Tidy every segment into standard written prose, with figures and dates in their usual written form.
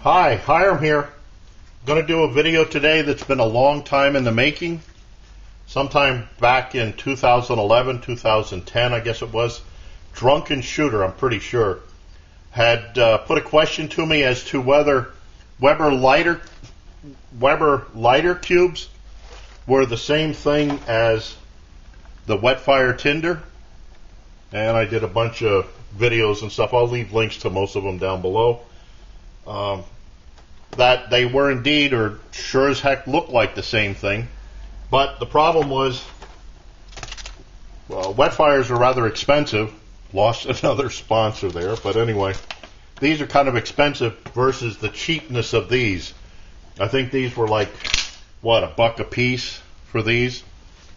Hi, Hiram here. I'm going to do a video today that's been a long time in the making. Sometime back in 2011, 2010, I guess it was. Drunken Shooter, I'm pretty sure, had put a question to me as to whether Weber lighter cubes were the same thing as the wet fire tinder. And I did a bunch of videos and stuff. I'll leave links to most of them down below. That they were indeed, or sure as heck looked like the same thing. But the problem was, well, wet fires are rather expensive. Lost another sponsor there, but anyway, these are kind of expensive versus the cheapness of these. I think these were like, what, $1 a piece for these?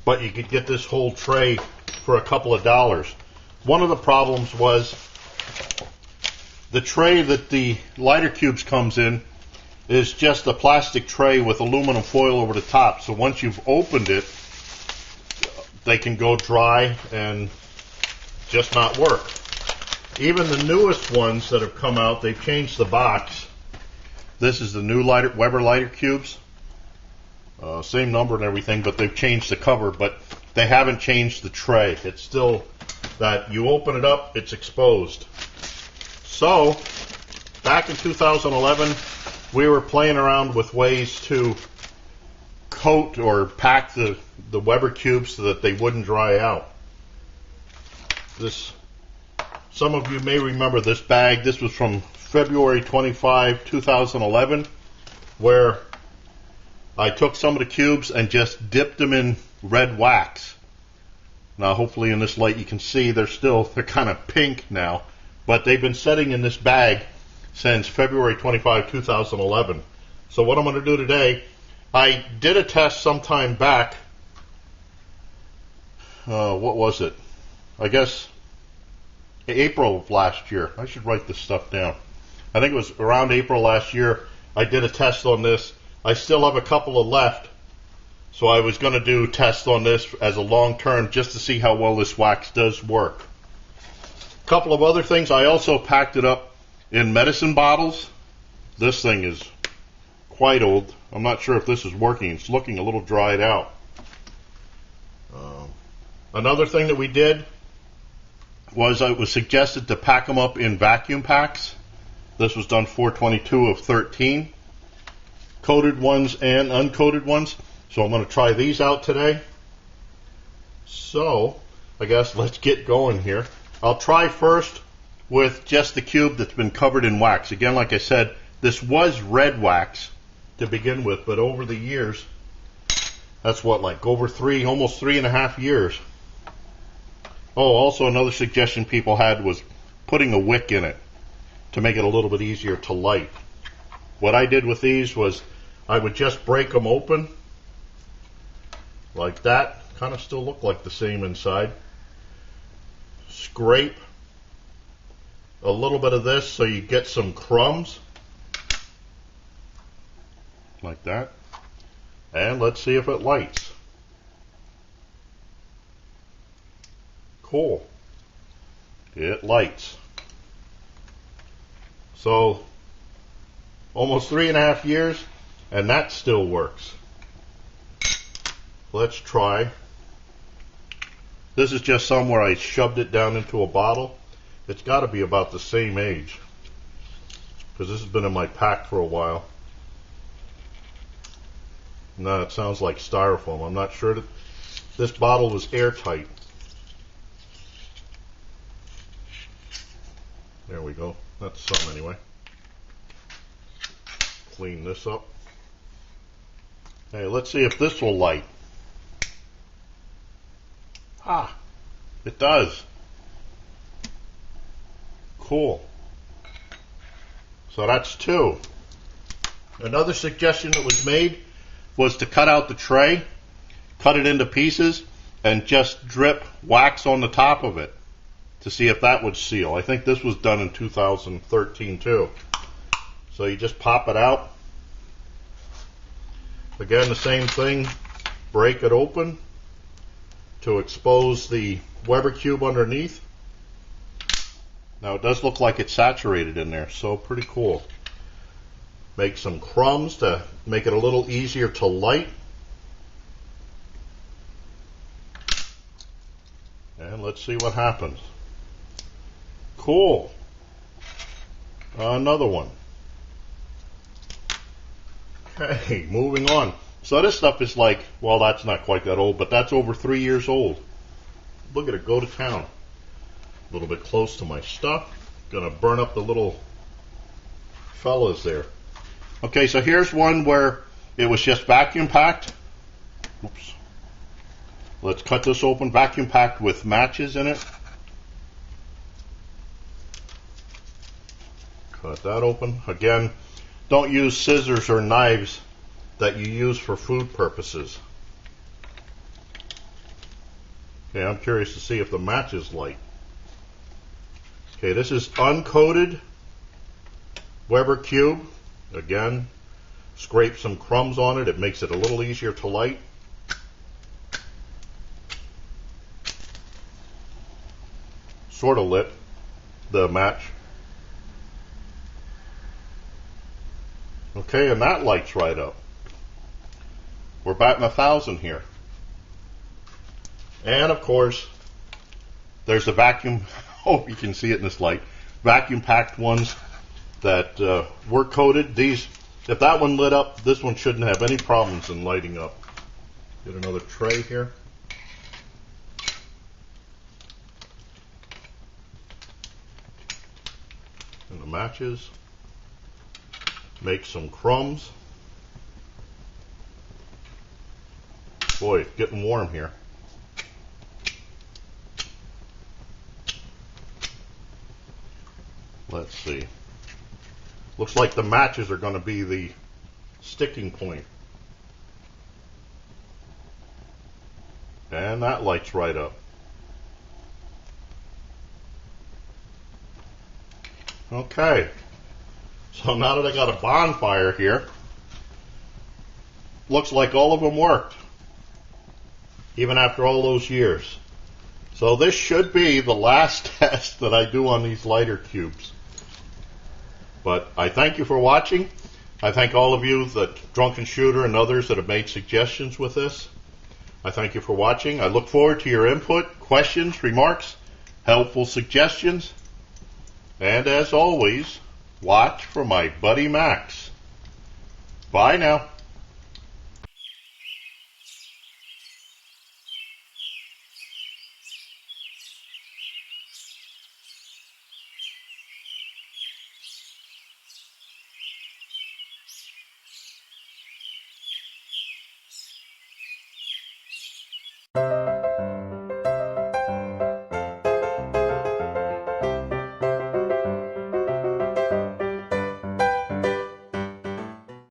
But you could get this whole tray for a couple of dollars. One of the problems was the tray that the lighter cubes comes in is just a plastic tray with aluminum foil over the top. So once you've opened it, they can go dry and just not work. Even the newest ones that have come out, they've changed the box. This is the new Weber lighter cubes. Same number and everything, but they've changed the cover, but they haven't changed the tray. It's still that you open it up, it's exposed. So, back in 2011, we were playing around with ways to coat or pack the Weber cubes so that they wouldn't dry out. Some of you may remember this bag. This was from February 25, 2011, where I took some of the cubes and just dipped them in red wax. Now, hopefully in this light you can see they're kind of pink now, but they've been sitting in this bag since February 25, 2011. So what I'm going to do today, I did a test sometime back, what was it? I guess April of last year. I should write this stuff down. I think it was around April last year. I did a test on this. I still have a couple of left, so I was going to do tests on this as a long term just to see how well this wax does work. A couple of other things. I also packed it up in medicine bottles. This thing is quite old. I'm not sure if this is working. It's looking a little dried out. Another thing that we did was it was suggested to pack them up in vacuum packs. This was done 422 of 13. Coated ones and uncoated ones. So I'm going to try these out today. So I guess let's get going here. I'll try first with just the cube that's been covered in wax. Again, like I said, this was red wax to begin with, but over the years, that's what, like over almost 3.5 years. Oh, also another suggestion people had was putting a wick in it to make it a little bit easier to light. What I did with these was I would just break them open like that. Kind of still look like the same inside. Scrape a little bit of this so you get some crumbs like that, and let's see if it lights. Cool, it lights. So almost 3.5 years and that still works. Let's try. This is just some where I shoved it down into a bottle. It's got to be about the same age, because this has been in my pack for a while. No, it sounds like styrofoam. I'm not sure that this bottle was airtight. There we go. That's some anyway. Clean this up. Hey, let's see if this will light. Ah, it does. Cool. So that's 2. Another suggestion that was made was to cut out the tray, cut it into pieces, and just drip wax on the top of it to see if that would seal. I think this was done in 2013 too. So you just pop it out. Again, the same thing. Break it open to expose the Weber cube underneath. Now it does look like it's saturated in there, so pretty cool. Make some crumbs to make it a little easier to light. And let's see what happens. Cool. Another one. Okay, moving on. So this stuff is like, well, that's not quite that old, but that's over 3 years old. Look at it go to town. A little bit close to my stuff. Gonna burn up the little fellas there. Okay, so here's one where it was just vacuum packed. Oops. Let's cut this open. Vacuum packed with matches in it. Cut that open. Again, don't use scissors or knives that you use for food purposes. Okay, I'm curious to see if the match is light. Okay, this is uncoated Weber cube. Again, scrape some crumbs on it. It makes it a little easier to light. Sort of lit the match. Okay, and that lights right up. We're batting 1,000 here. And of course, there's the vacuum. Oh, you can see it in this light. Vacuum packed ones that were coated. These, if that one lit up, this one shouldn't have any problems in lighting up. Get another tray here. And the matches. Make some crumbs. Boy, it's getting warm here. Let's see. Looks like the matches are going to be the sticking point. And that lights right up. Okay. So now that I got a bonfire here, looks like all of them worked, even after all those years. So this should be the last test that I do on these lighter cubes. But I thank you for watching. I thank all of you, that Drunken Shooter and others that have made suggestions with this. I thank you for watching. I look forward to your input, questions, remarks, helpful suggestions. And as always, watch for my buddy Max. Bye now.